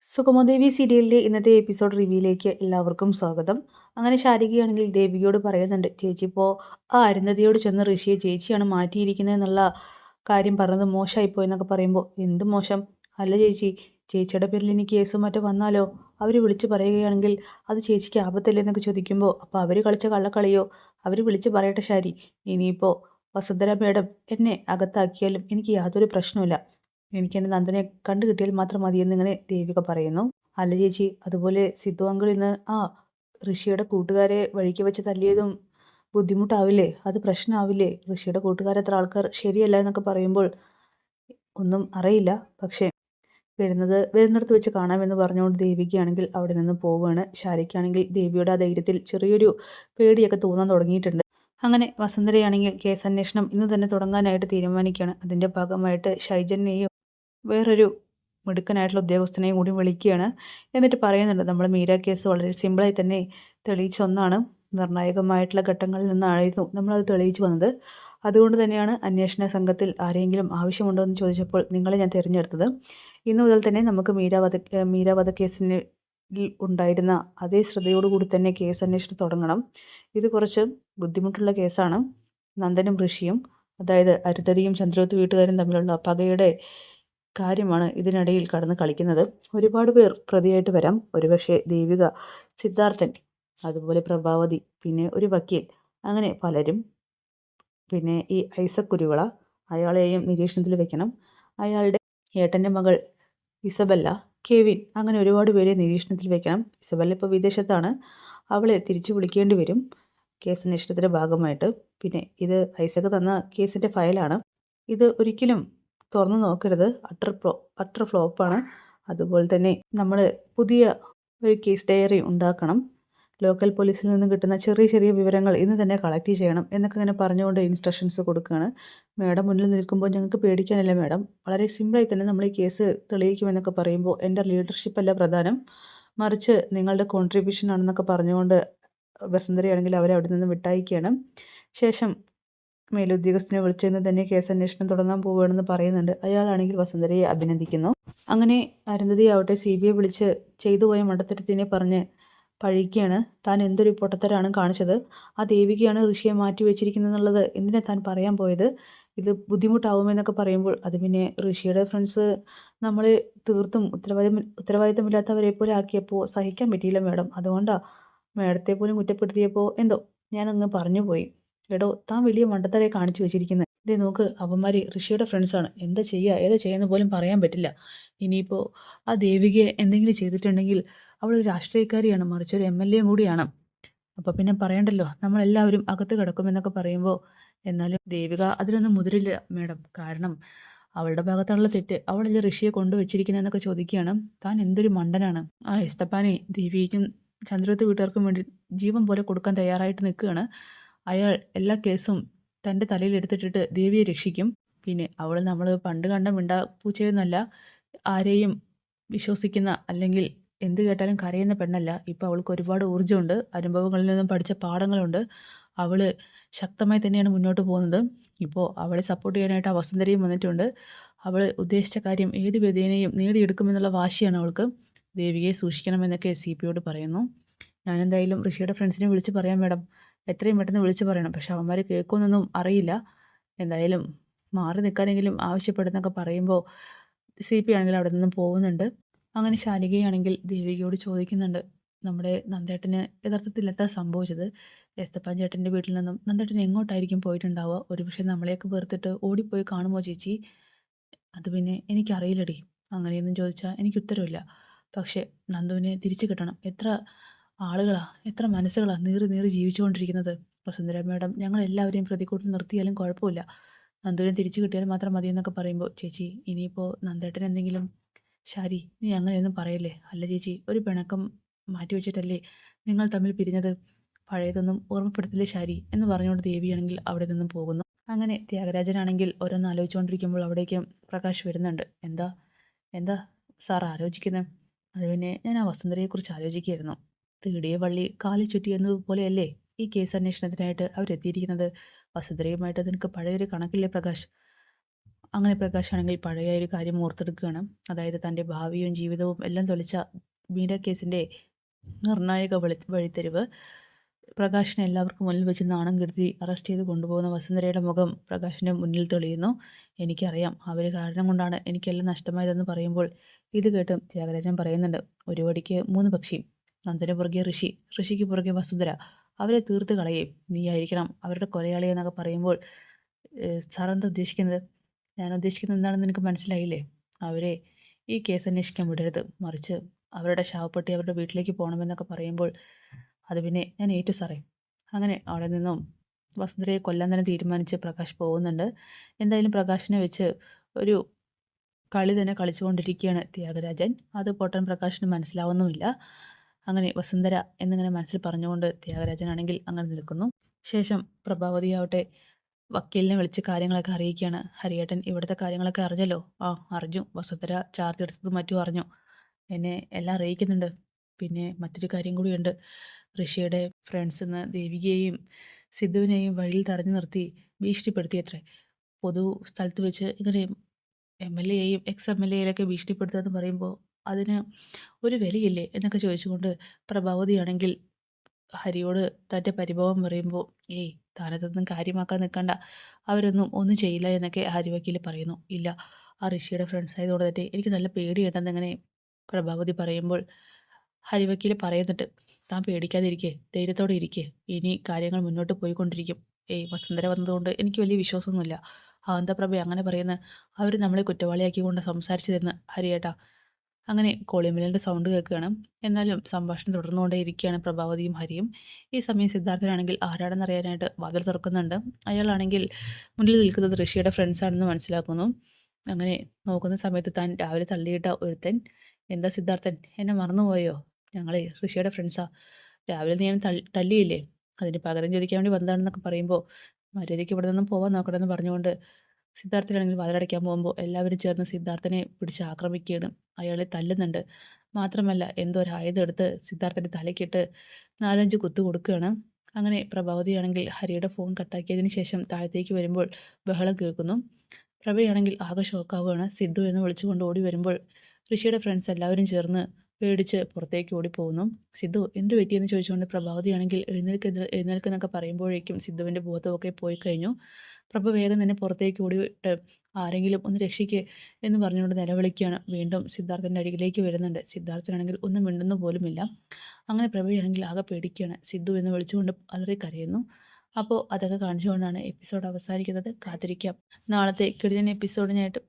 സുഗമദേവി സീരിയലിൻ്റെ ഇന്നത്തെ എപ്പിസോഡ് റിവ്യൂയിലേക്ക് എല്ലാവർക്കും സ്വാഗതം. അങ്ങനെ ശാരികയാണെങ്കിൽ ദേവികയോട് പറയുന്നുണ്ട്, ചേച്ചി ഇപ്പോൾ ആ അരുന്ധതിയോട് ചെന്ന് ഋഷിയെ ചേച്ചിയാണ് മാറ്റിയിരിക്കുന്നതെന്നുള്ള കാര്യം പറഞ്ഞത് മോശമായിപ്പോയി എന്നൊക്കെ പറയുമ്പോൾ, എന്ത് മോശം? അല്ല ചേച്ചി, ചേച്ചിയുടെ പേരിൽ ഇനി കേസും മറ്റോ വന്നാലോ? അവർ വിളിച്ച് പറയുകയാണെങ്കിൽ അത് ചേച്ചിക്ക് ആപത്തല്ലേ എന്നൊക്കെ ചോദിക്കുമ്പോൾ, അപ്പോൾ അവർ കളിച്ച കള്ളക്കളിയോ? അവർ വിളിച്ച് പറയട്ടെ ശാരി. ഇനിയിപ്പോൾ വസുന്ധര മേഡം എന്നെ അകത്താക്കിയാലും എനിക്ക് യാതൊരു പ്രശ്നവുമില്ല. എനിക്ക് എൻ്റെ നന്ദനെ കണ്ടു കിട്ടിയാൽ മാത്രം മതിയെന്നിങ്ങനെ ദേവിക പറയുന്നു. അല്ല ചേച്ചി, അതുപോലെ സിദ്ധു അങ്കിൾ ഇന്ന് ആ ഋഷിയുടെ കൂട്ടുകാരെ വഴിക്ക് വെച്ച് തല്ലിയതും ബുദ്ധിമുട്ടാവില്ലേ? അത് പ്രശ്നമാവില്ലേ? ഋഷിയുടെ കൂട്ടുകാരത്ര ആൾക്കാർ ശരിയല്ല എന്നൊക്കെ പറയുമ്പോൾ, ഒന്നും അറിയില്ല, പക്ഷേ വരുന്നിടത്ത് വെച്ച് കാണാമെന്ന് പറഞ്ഞുകൊണ്ട് ദേവികയാണെങ്കിൽ അവിടെ നിന്ന് പോവുകയാണ്. ശാരിക്കാണെങ്കിൽ ദേവിയുടെ ആ ധൈര്യത്തിൽ ചെറിയൊരു പേടിയൊക്കെ തോന്നാൻ തുടങ്ങിയിട്ടുണ്ട്. അങ്ങനെ വസുന്ധരയാണെങ്കിൽ കേസന്വേഷണം ഇന്ന് തന്നെ തുടങ്ങാനായിട്ട് തീരുമാനിക്കുകയാണ്. അതിൻ്റെ ഭാഗമായിട്ട് ഷൈജനെയും വേറൊരു മിടുക്കനായിട്ടുള്ള ഉദ്യോഗസ്ഥനെയും കൂടി വിളിക്കുകയാണ്. എന്നിട്ട് പറയുന്നുണ്ട്, നമ്മൾ മീര കേസ് വളരെ സിമ്പിളായി തന്നെ തെളിയിച്ച ഒന്നാണ്. നിർണായകമായിട്ടുള്ള ഘട്ടങ്ങളിൽ നിന്നായിരുന്നു നമ്മളത് തെളിയിച്ചു വന്നത്. അതുകൊണ്ട് തന്നെയാണ് അന്വേഷണ സംഘത്തിൽ ആരെങ്കിലും ആവശ്യമുണ്ടോ എന്ന് ചോദിച്ചപ്പോൾ നിങ്ങളെ ഞാൻ തിരഞ്ഞെടുത്തത്. ഇന്നു മുതൽ തന്നെ നമുക്ക് മീര കേസിന് ഉണ്ടായിരുന്ന അതേ ശ്രദ്ധയോടുകൂടി തന്നെ കേസ് അന്വേഷണം തുടങ്ങണം. ഇത് കുറച്ച് ബുദ്ധിമുട്ടുള്ള കേസാണ്. നന്ദനും ഋഷിയും, അതായത് അരുന്ധതിയും ചന്ദ്രവത്ത് വീട്ടുകാരും തമ്മിലുള്ള പകയുടെ കാര്യമാണ് ഇതിനിടയിൽ കടന്ന് കളിക്കുന്നത്. ഒരുപാട് പേർ പ്രതിയായിട്ട് വരാം. ഒരുപക്ഷെ ദേവിക, സിദ്ധാർത്ഥൻ, അതുപോലെ പ്രഭാവതി, പിന്നെ ഒരു വക്കീൽ, അങ്ങനെ പലരും. പിന്നെ ഈ ഐസക് കുരുവിള, അയാളെയും നിരീക്ഷണത്തിൽ വെക്കണം. അയാളുടെ ഏട്ടൻ്റെ മകൾ ഇസബല്ല, കെവിൻ, അങ്ങനെ ഒരുപാട് പേരെ നിരീക്ഷണത്തിൽ വെക്കണം. ഇസബല്ല ഇപ്പോൾ വിദേശത്താണ്. അവളെ തിരിച്ചു വിളിക്കേണ്ടി വരും കേസ് അന്വേഷണത്തിൻ്റെ ഭാഗമായിട്ട്. പിന്നെ ഇത് ഐസക് തന്ന കേസിൻ്റെ ഫയലാണ്. ഇത് ഒരിക്കലും തുറന്നു നോക്കരുത്, അട്ടർ ഫ്ലോപ്പാണ്. അതുപോലെ തന്നെ നമ്മൾ പുതിയ ഒരു കേസ് ഡയറി ഉണ്ടാക്കണം. ലോക്കൽ പോലീസിൽ നിന്ന് കിട്ടുന്ന ചെറിയ ചെറിയ വിവരങ്ങൾ ഇന്ന് തന്നെ കളക്ട് ചെയ്യണം എന്നൊക്കെ ഇങ്ങനെ പറഞ്ഞുകൊണ്ട് ഇൻസ്ട്രക്ഷൻസ് കൊടുക്കുകയാണ്. മാഡം മുന്നിൽ നിൽക്കുമ്പോൾ ഞങ്ങൾക്ക് പേടിക്കാനല്ല മാഡം, വളരെ സിമ്പിളായി തന്നെ നമ്മൾ ഈ കേസ് തെളിയിക്കുമെന്നൊക്കെ പറയുമ്പോൾ, എൻ്റെ ലീഡർഷിപ്പ് അല്ല പ്രധാനം, മറിച്ച് നിങ്ങളുടെ കോൺട്രിബ്യൂഷൻ ആണെന്നൊക്കെ പറഞ്ഞുകൊണ്ട് വസുന്ധരയാണെങ്കിൽ അവരെ അവിടെ നിന്ന് വിട്ടയക്കുകയാണ്. ശേഷം മേലുദ്യോഗസ്ഥനെ വിളിച്ചെന്ന് തന്നെ കേസ് അന്വേഷണം തുടങ്ങാൻ പോവുകയാണെന്ന് പറയുന്നുണ്ട്. അയാളാണെങ്കിൽ വസുന്ധരയെ അഭിനന്ദിക്കുന്നു. അങ്ങനെ അരുന്ധതി ആവട്ടെ CBI വിളിച്ച് ചെയ്തു പോയ മണ്ടത്തരത്തിനെ പറഞ്ഞ് പഴിക്കുകയാണ്. താൻ എന്തൊരു പൊട്ടത്തരാണ് കാണിച്ചത്, ആ ദേവികയാണ് ഋഷിയെ മാറ്റി വെച്ചിരിക്കുന്നതെന്നുള്ളത് എന്തിനാ താൻ പറയാൻ പോയത്, ഇത് ബുദ്ധിമുട്ടാവുമെന്നൊക്കെ പറയുമ്പോൾ, അത് പിന്നെ ഋഷിയുടെ ഫ്രണ്ട്സ് നമ്മളെ തീർത്തും ഉത്തരവാദിത്തമില്ലാത്തവരെ പോലെ ആക്കിയപ്പോൾ സഹിക്കാൻ പറ്റിയില്ല മാഡം. അതുകൊണ്ടാണ് മാഡത്തെ പോലും കുറ്റപ്പെടുത്തിയപ്പോൾ എന്തോ ഞാനങ്ങ് പറഞ്ഞു പോയി. എടോ, താൻ വലിയ മണ്ടത്തരെ കാണിച്ചു വെച്ചിരിക്കുന്നത്. ഇതേ നോക്ക്, അവന്മാർ ഋഷിയുടെ ഫ്രണ്ട്സാണ്, എന്താ ചെയ്യുക ഏതാ ചെയ്യുന്ന പോലും പറയാൻ പറ്റില്ല. ഇനിയിപ്പോൾ ആ ദേവികയെ എന്തെങ്കിലും ചെയ്തിട്ടുണ്ടെങ്കിൽ അവളൊരു രാഷ്ട്രീയക്കാരിയാണ്, മറിച്ചൊരു MLA കൂടിയാണ്. അപ്പോൾ പിന്നെ പറയണ്ടല്ലോ, നമ്മളെല്ലാവരും അകത്ത് കിടക്കുമെന്നൊക്കെ പറയുമ്പോൾ, എന്നാലും ദേവിക അതിനൊന്നും മുതിരില്ല മാഡം. കാരണം അവളുടെ ഭാഗത്തുള്ള തെറ്റ്, അവളല്ലേ ഋഷിയെ കൊണ്ടുവച്ചിരിക്കുന്നതെന്നൊക്കെ ചോദിക്കുകയാണ്. താൻ എന്തൊരു മണ്ടനാണ്. ആ എസ്തപ്പാനെ ദേവിക്കും ചന്ദ്രത്ത് വീട്ടുകാർക്കും വേണ്ടി ജീവൻ പോലെ കൊടുക്കാൻ തയ്യാറായിട്ട് നിൽക്കുകയാണ്. അയാൾ എല്ലാ കേസും തൻ്റെ തലയിൽ എടുത്തിട്ടിട്ട് ദേവിയെ രക്ഷിക്കും. പിന്നെ അവൾ നമ്മൾ പണ്ട് കണ്ട പൂച്ചയൊന്നുമല്ല, ആരെയും വിശ്വസിക്കുന്ന അല്ലെങ്കിൽ എന്ത് കേട്ടാലും കരയുന്ന പെണ്ണല്ല. ഇപ്പോൾ അവൾക്ക് ഒരുപാട് ഊർജ്ജമുണ്ട്, അനുഭവങ്ങളിൽ നിന്നും പഠിച്ച പാഠങ്ങളുണ്ട്. അവൾ ശക്തമായി തന്നെയാണ് മുന്നോട്ട് പോകുന്നത്. ഇപ്പോൾ അവളെ സപ്പോർട്ട് ചെയ്യാനായിട്ട് ആ വസുന്ധരയും വന്നിട്ടുണ്ട്. അവൾ ഉദ്ദേശിച്ച കാര്യം ഏത് വിധേനയും നേടിയെടുക്കുമെന്നുള്ള വാശിയാണ് അവൾക്ക്. ദേവികയെ സൂക്ഷിക്കണമെന്നൊക്കെ CPയോട് പറയുന്നു. ഞാനെന്തായാലും ഋഷിയുടെ ഫ്രണ്ട്സിനെ വിളിച്ച് പറയാം മാഡം, എത്രയും പെട്ടെന്ന് വിളിച്ച് പറയണം. പക്ഷെ അവന്മാർ കേൾക്കുമെന്നൊന്നും അറിയില്ല. എന്തായാലും മാറി നിൽക്കാനെങ്കിലും ആവശ്യപ്പെടുന്നൊക്കെ പറയുമ്പോൾ CP ആണെങ്കിൽ അവിടെ നിന്നും പോകുന്നുണ്ട്. അങ്ങനെ ശാരികയാണെങ്കിൽ ദേവികയോട് ചോദിക്കുന്നുണ്ട്, നമ്മുടെ നന്ദേട്ടന് യഥാർത്ഥത്തിൽ എന്താ സംഭവിച്ചത്? എസ്തപ്പാൻ ചേട്ടൻ്റെ വീട്ടിൽ നിന്നും നന്ദേട്ടൻ എങ്ങോട്ടായിരിക്കും പോയിട്ടുണ്ടാവുക? ഒരുപക്ഷെ നമ്മളെയൊക്കെ വെറുത്തിട്ട് ഓടിപ്പോയി കാണുമോ ചേച്ചി? അത് പിന്നെ എനിക്കറിയില്ലടി. അങ്ങനെയൊന്നും ചോദിച്ചാൽ എനിക്ക് ഉത്തരവില്ല. പക്ഷേ നന്ദുവിനെ തിരിച്ചു കിട്ടണം. എത്ര ആളുകളാ, എത്ര മനസ്സുകളാ നീറി നീറി ജീവിച്ചുകൊണ്ടിരിക്കുന്നത്. വസുന്ധര മാഡം ഞങ്ങളെല്ലാവരെയും പ്രതിക്കൂട്ടിൽ നിർത്തിയാലും കുഴപ്പമില്ല, നന്ദുവിനെ തിരിച്ചു കിട്ടിയാൽ മാത്രം മതിയെന്നൊക്കെ പറയുമ്പോൾ, ചേച്ചി ഇനിയിപ്പോൾ നന്ദേട്ടൻ എന്തെങ്കിലും. ശാരി, നീ അങ്ങനെയൊന്നും പറയല്ലേ. അല്ല ചേച്ചി, ഒരു പിണക്കം മാറ്റി വെച്ചിട്ടല്ലേ നിങ്ങൾ തമ്മിൽ പിരിഞ്ഞത്, പഴയതൊന്നും ഓർമ്മപ്പെടുത്തില്ലേ ശാരി എന്ന് പറഞ്ഞുകൊണ്ട് ദേവിയാണെങ്കിൽ അവിടെ നിന്നും പോകുന്നു. അങ്ങനെ ത്യാഗരാജനാണെങ്കിൽ ഓരോന്ന് ആലോചിച്ചുകൊണ്ടിരിക്കുമ്പോൾ അവിടേക്ക് പ്രകാശ് വരുന്നുണ്ട്. എന്താ എന്താ സാർ ആലോചിക്കുന്നത്? അത് പിന്നെ ഞാൻ ആ വസുന്ധരയെക്കുറിച്ച് ആലോചിക്കുകയായിരുന്നു. തേടിയ വള്ളി കാലിൽ ചുറ്റിയെന്നതുപോലെയല്ലേ ഈ കേസ് അന്വേഷണത്തിനായിട്ട് അവരെത്തിയിരിക്കുന്നത്. വസുന്ധരയുമായിട്ട് നിനക്ക് പഴയൊരു കണക്കില്ലേ പ്രകാശ്? അങ്ങനെ പ്രകാശാണെങ്കിൽ പഴയ ഒരു കാര്യം ഓർത്തെടുക്കുകയാണ്. അതായത് തൻ്റെ ഭാവിയും ജീവിതവും എല്ലാം തൊലച്ച മീര കേസിൻ്റെ നിർണായക വഴിത്തിരിവ്. പ്രകാശിനെ എല്ലാവർക്കും മുന്നിൽ വെച്ച് നാണം കെടുത്തി അറസ്റ്റ് ചെയ്ത് കൊണ്ടുപോകുന്ന വസുന്ധരയുടെ മുഖം പ്രകാശിൻ്റെ മുന്നിൽ തെളിയുന്നു. എനിക്കറിയാം, അവർ കാരണം കൊണ്ടാണ് എനിക്കെല്ലാം നഷ്ടമായതെന്ന് പറയുമ്പോൾ ഇത് കേട്ടും ത്യാഗരാജൻ പറയുന്നുണ്ട്, ഒരു വടിക്ക് 3 പക്ഷി. നന്ദന് പുറകെ ഋഷി, ഋഷിക്ക് പുറകെ വസുന്ധര. അവരെ തീർത്ത് കളയേ, നീയായിരിക്കണം അവരുടെ കൊലയാളി എന്നൊക്കെ പറയുമ്പോൾ സാർ എന്താ ഉദ്ദേശിക്കുന്നത്? ഞാൻ ഉദ്ദേശിക്കുന്നത് എന്താണെന്ന് എനിക്ക് മനസ്സിലായില്ലേ? അവരെ ഈ കേസ് അന്വേഷിക്കാൻ വിടരുത്, മറിച്ച് അവരുടെ ശവപ്പെട്ടി അവരുടെ വീട്ടിലേക്ക് പോകണമെന്നൊക്കെ പറയുമ്പോൾ അത് പിന്നെ ഞാൻ ഏറ്റു സാറേ. അങ്ങനെ അവിടെ നിന്നും വസുന്ധരയെ കൊല്ലാൻ തന്നെ തീരുമാനിച്ച് പ്രകാശ് പോകുന്നുണ്ട്. എന്തായാലും പ്രകാശിനെ വെച്ച് ഒരു കളി തന്നെ കളിച്ചുകൊണ്ടിരിക്കുകയാണ് ത്യാഗരാജൻ. അത് പൊട്ടൻ പ്രകാശിന് മനസ്സിലാവുന്നുമില്ല. അങ്ങനെ വസുന്ധര എന്നിങ്ങനെ മനസ്സിൽ പറഞ്ഞുകൊണ്ട് ത്യാഗരാജനാണെങ്കിൽ അങ്ങനെ നിൽക്കുന്നു. ശേഷം പ്രഭാവതിയാവട്ടെ വക്കീലിനെ വിളിച്ച് കാര്യങ്ങളൊക്കെ അറിയിക്കുകയാണ്. ഹരിയേട്ടൻ ഇവിടുത്തെ കാര്യങ്ങളൊക്കെ അറിഞ്ഞല്ലോ? ആ അറിഞ്ഞു. വസുന്ധര ചാർജ് എടുത്തതും മറ്റും അറിഞ്ഞു. എന്നെ എല്ലാം അറിയിക്കുന്നുണ്ട്. പിന്നെ മറ്റൊരു കാര്യം കൂടിയുണ്ട്. ഋഷിയുടെ ഫ്രണ്ട്സിന്ന് ദേവികയെയും സിദ്ധുവിനെയും വഴിയിൽ തടഞ്ഞു നിർത്തി ഭീഷണിപ്പെടുത്തിയത്രേ. പൊതു സ്ഥലത്ത് വെച്ച് ഇങ്ങനെ MLA-യെയും MLA-യിലൊക്കെ ഭീഷണിപ്പെടുത്തുക എന്ന് പറയുമ്പോൾ അതിന് ഒരു വിലയില്ലേ എന്നൊക്കെ ചോദിച്ചുകൊണ്ട് പ്രഭാവതിയാണെങ്കിൽ ഹരിയോട് തൻ്റെ പരിഭവം പറയുമ്പോൾ, ഏയ് താനതൊന്നും കാര്യമാക്കാൻ നിൽക്കണ്ട, അവരൊന്നും ഒന്നും ചെയ്യില്ല എന്നൊക്കെ ഹരി വക്കീൽ പറയുന്നു. ഇല്ല, ആ ഋഷിയുടെ ഫ്രണ്ട്സ് ആയതുകൊണ്ട് തന്നെ എനിക്ക് നല്ല പേടിയുണ്ടെന്നിങ്ങനെ പ്രഭാവതി പറയുമ്പോൾ ഹരി വക്കീൽ പറയുന്നുണ്ട്, താൻ പേടിക്കാതിരിക്കെ, ധൈര്യത്തോടെ ഇരിക്കെ, ഇനി കാര്യങ്ങൾ മുന്നോട്ട് പോയിക്കൊണ്ടിരിക്കും. ഏയ് വസുന്ധര വന്നതുകൊണ്ട് എനിക്ക് വലിയ വിശ്വാസമൊന്നുമില്ല. ആനന്ദപ്രഭ അങ്ങനെ പറയുന്ന അവർ നമ്മളെ കുറ്റവാളിയാക്കിക്കൊണ്ട് സംസാരിച്ചതെന്ന് ഹരിയേട്ടാ. അങ്ങനെ കോളിംഗ് സൗണ്ട് കേൾക്കുകയാണ്. എന്നാലും സംഭാഷണം തുടർന്നുകൊണ്ടേയിരിക്കുകയാണ് പ്രഭാവതിയും ഹരിയും. ഈ സമയം സിദ്ധാർത്ഥനാണെങ്കിൽ ആരാണെന്നറിയാനായിട്ട് വാതിൽ തുറക്കുന്നുണ്ട്. അയാളാണെങ്കിൽ മുന്നിൽ നിൽക്കുന്നത് ഋഷിയുടെ ഫ്രണ്ട്സാണെന്ന് മനസ്സിലാക്കുന്നു. അങ്ങനെ നോക്കുന്ന സമയത്ത് താൻ രാവിലെ തള്ളിയിട്ട ഒരുത്തൻ, എന്താ സിദ്ധാർത്ഥൻ എന്നെ മറന്നുപോയോ? ഞങ്ങളെ ഋഷിയുടെ ഫ്രണ്ട്സാ. രാവിലെ നീ എന്നെ തല്ലിയില്ലേ? അതിന് പകരം ചോദിക്കാൻ വേണ്ടി വന്നതാണെന്നൊക്കെ പറയുമ്പോൾ മര്യാദയ്ക്ക് ഇവിടെ നിന്നും പോവാൻ നോക്കണമെന്ന് പറഞ്ഞുകൊണ്ട് സിദ്ധാർത്ഥനാണെങ്കിൽ വാതിലടയ്ക്കാൻ പോകുമ്പോൾ എല്ലാവരും ചേർന്ന് സിദ്ധാർത്ഥനെ പിടിച്ച് ആക്രമിക്കുകയാണ്. അയാളെ തല്ലുന്നുണ്ട്. മാത്രമല്ല എന്തോ ഒരു ആയുധം എടുത്ത് സിദ്ധാർത്ഥൻ്റെ തലയ്ക്കിട്ട് 4-5 കുത്തു കൊടുക്കുകയാണ്. അങ്ങനെ പ്രഭാവതിയാണെങ്കിൽ ഹരിയുടെ ഫോൺ കട്ടാക്കിയതിന് ശേഷം താഴത്തേക്ക് വരുമ്പോൾ ബഹളം കേൾക്കുന്നു. പ്രഭയാണെങ്കിൽ ആകെ ഷോക്കാവുകയാണ്. സിദ്ധു എന്ന് വിളിച്ചുകൊണ്ട് ഓടി വരുമ്പോൾ ഋഷിയുടെ ഫ്രണ്ട്സ് എല്ലാവരും ചേർന്ന് പേടിച്ച് പുറത്തേക്ക് ഓടിപ്പോകുന്നു. സിദ്ധു എന്ത് പറ്റിയെന്ന് ചോദിച്ചുകൊണ്ട് പ്രഭാവതിയാണെങ്കിൽ എഴുന്നേൽക്കെന്നൊക്കെ പറയുമ്പോഴേക്കും സിദ്ധുവിൻ്റെ ബോധമൊക്കെ പോയി കഴിഞ്ഞു. പ്രഭ വേഗം തന്നെ പുറത്തേക്ക് ഓടിയിട്ട് ആരെങ്കിലും ഒന്ന് രക്ഷിക്ക് എന്ന് പറഞ്ഞുകൊണ്ട് നിലവിളിക്കുകയാണ്. വീണ്ടും സിദ്ധാർത്ഥൻ്റെ അരികിലേക്ക് വരുന്നുണ്ട്. സിദ്ധാർത്ഥനാണെങ്കിൽ ഒന്നും മിണ്ടുന്നു പോലുമില്ല. അങ്ങനെ പ്രഭയാണെങ്കിൽ ആകെ പേടിക്കുകയാണ്. സിദ്ധു എന്ന് വിളിച്ചുകൊണ്ട് അലറി കരയുന്നു. അപ്പോൾ അതൊക്കെ കാണിച്ചുകൊണ്ടാണ് എപ്പിസോഡ് അവസാനിക്കുന്നത്. കാത്തിരിക്കാം നാളത്തെ കിടിലൻ എപ്പിസോഡിനായിട്ട്.